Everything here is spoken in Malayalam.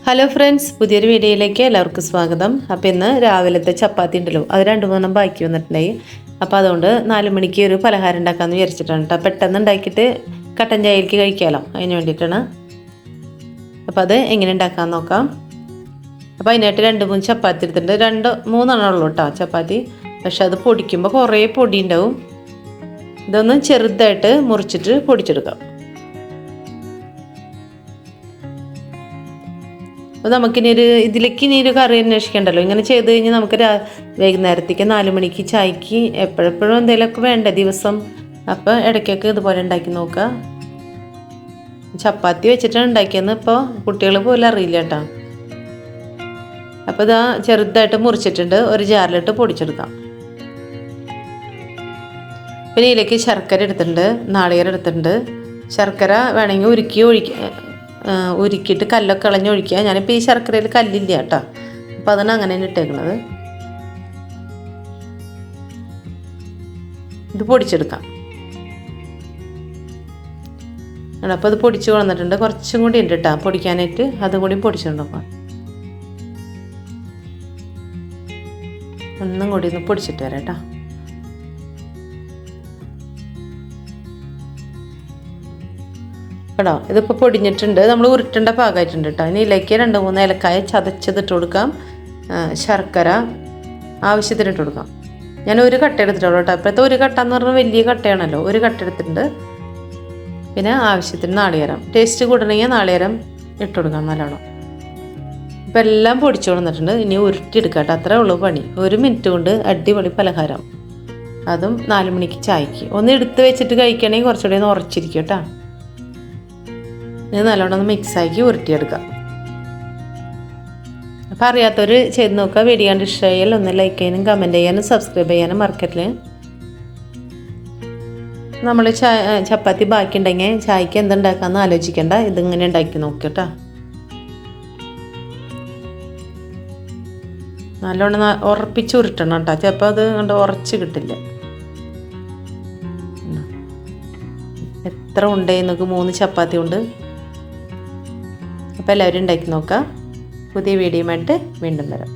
ഹലോ ഫ്രണ്ട്സ്, പുതിയൊരു വീഡിയോയിലേക്ക് എല്ലാവർക്കും സ്വാഗതം. അപ്പോൾ ഇന്ന് രാവിലത്തെ ചപ്പാത്തി ഉണ്ടല്ലോ, അത് 2-3 ബാക്കി വന്നിട്ടുണ്ടായി. അപ്പോൾ അതുകൊണ്ട് 4 മണിക്ക് ഒരു പലഹാരം ഉണ്ടാക്കാമെന്ന് വിചാരിച്ചിട്ടാണ് കേട്ടോ. പെട്ടെന്ന് ഉണ്ടാക്കിയിട്ട് കട്ടൻ ചായയിലേക്ക് കഴിക്കാമല്ലോ, അതിന് വേണ്ടിയിട്ടാണ്. അപ്പോൾ അത് എങ്ങനെ ഉണ്ടാക്കാമെന്ന് നോക്കാം. അപ്പോൾ അതിനായിട്ട് 2-3 ചപ്പാത്തി എടുത്തിട്ടുണ്ട്. 2-3 ഉള്ളൂ കേട്ടോ ചപ്പാത്തി. പക്ഷെ അത് പൊടിക്കുമ്പോൾ കുറേ പൊടി ഉണ്ടാവും. ഇതൊന്ന് ചെറുതായിട്ട് മുറിച്ചിട്ട് പൊടിച്ചെടുക്കാം. അപ്പോൾ നമുക്കിനി ഇതിലേക്ക് ഒരു കറി അന്വേഷിക്കണ്ടല്ലോ. ഇങ്ങനെ ചെയ്ത് കഴിഞ്ഞാൽ നമുക്ക് വൈകുന്നേരത്തേക്ക് 4 മണിക്ക് ചായക്ക് എപ്പോഴെപ്പോഴും എന്തെങ്കിലുമൊക്കെ വേണ്ട ദിവസം. അപ്പോൾ ഇടയ്ക്കൊക്കെ ഇതുപോലെ ഉണ്ടാക്കി നോക്കുക. ചപ്പാത്തി വെച്ചിട്ടാണ് ഉണ്ടാക്കിയെന്ന് ഇപ്പോൾ കുട്ടികൾ പോലും അറിയില്ല കേട്ടോ. അപ്പോൾ ഇതാ ചെറുതായിട്ട് മുറിച്ചിട്ടുണ്ട്. ഒരു ജാറിലിട്ട് പൊടിച്ചെടുക്കാം. പിന്നെ ഇതിലേക്ക് ശർക്കര എടുത്തിട്ടുണ്ട്, നാളികേരം എടുത്തിട്ടുണ്ട്. ശർക്കര വേണമെങ്കിൽ ഉരുക്കിയിട്ട് കല്ലൊക്കെ കളഞ്ഞ് ഒഴിക്കുക. ഞാനിപ്പോൾ ഈ ശർക്കരയിൽ കല്ലില്ല കേട്ടോ, അപ്പോൾ അതാണ് അങ്ങനെ തന്നെ ഇട്ടേക്കുന്നത്. ഇത് പൊടിച്ചെടുക്കാം. അപ്പോൾ അത് പൊടിച്ച് കൊണ്ടിട്ടുണ്ട്. കുറച്ചും കൂടി ഉണ്ട് കേട്ടോ പൊടിക്കാനായിട്ട്, അതും കൂടി പൊടിച്ചിട്ടുണ്ടപ്പോൾ. ഒന്നും കൂടി ഒന്ന് പൊടിച്ചിട്ട് വരാം കേട്ടോ. കേട്ടോ, ഇതിപ്പോൾ പൊടിഞ്ഞിട്ടുണ്ട്. നമ്മൾ ഉരുട്ടേണ്ട പാകമായിട്ടുണ്ട് കേട്ടോ. ഇനി ഇതിലേക്ക് 2-3 ഏലക്കായ ചതച്ചതിട്ട് കൊടുക്കാം. ശർക്കര ആവശ്യത്തിന് ഇട്ട് കൊടുക്കാം. ഞാൻ ഒരു കട്ട എടുത്തിട്ടുള്ളൂ കേട്ടോ. ഇപ്പോഴത്തെ ഒരു കട്ട എന്ന് പറഞ്ഞാൽ വലിയ കട്ടയാണല്ലോ, ഒരു കട്ട എടുത്തിട്ടുണ്ട്. പിന്നെ ആവശ്യത്തിന് നാളികേരം, ടേസ്റ്റ് കൂടണമെങ്കിൽ നാളികേരം ഇട്ട് കൊടുക്കാം നല്ലോണം. ഇപ്പം എല്ലാം പൊടിച്ചു കൊടുത്തിട്ടുണ്ട്. ഇനി ഉരുട്ടിയെടുക്കാം കേട്ടോ, അത്രേ ഉള്ളൂ പണി. 1 മിനിറ്റ് കൊണ്ട് അടിപൊളി പലഹാരം, അതും 4 മണിക്ക് ചായക്ക്. ഒന്ന് എടുത്ത് വെച്ചിട്ട് കഴിക്കണമെങ്കിൽ കുറച്ചുകൂടി ഒന്ന് ഉറച്ചിരിക്കും കേട്ടോ. ഇത് നല്ലോണം ഒന്ന് മിക്സാക്കി ഉരുട്ടിയെടുക്കാം. അപ്പോൾ അറിയാത്തവർ ചെയ്ത് നോക്കുക. വീഡിയോ കണ്ട് ഇഷ്ടമായാൽ ഒന്ന് ലൈക്ക് ചെയ്യാനും കമൻറ്റ് ചെയ്യാനും സബ്സ്ക്രൈബ് ചെയ്യാനും മറക്കരുത്. നമ്മൾ ചപ്പാത്തി ബാക്കി ഉണ്ടെങ്കിൽ ചായക്ക് എന്തുണ്ടാക്കാമെന്ന് ആലോചിക്കേണ്ട, ഇതിങ്ങനെ ഉണ്ടാക്കി നോക്കട്ടോ. നല്ലോണം ഉറപ്പിച്ച് ഉരുട്ടണം കേട്ടോ, ചിലപ്പോൾ അത് കൊണ്ട് ഉറച്ച് കിട്ടില്ല. എത്ര ഉണ്ടേ നോക്ക്, 3 ചപ്പാത്തി ഉണ്ട്. അപ്പോൾ എല്ലാവരും ഉണ്ടാക്കി നോക്കാം. പുതിയ വീഡിയോയുമായിട്ട് വീണ്ടും വരാം.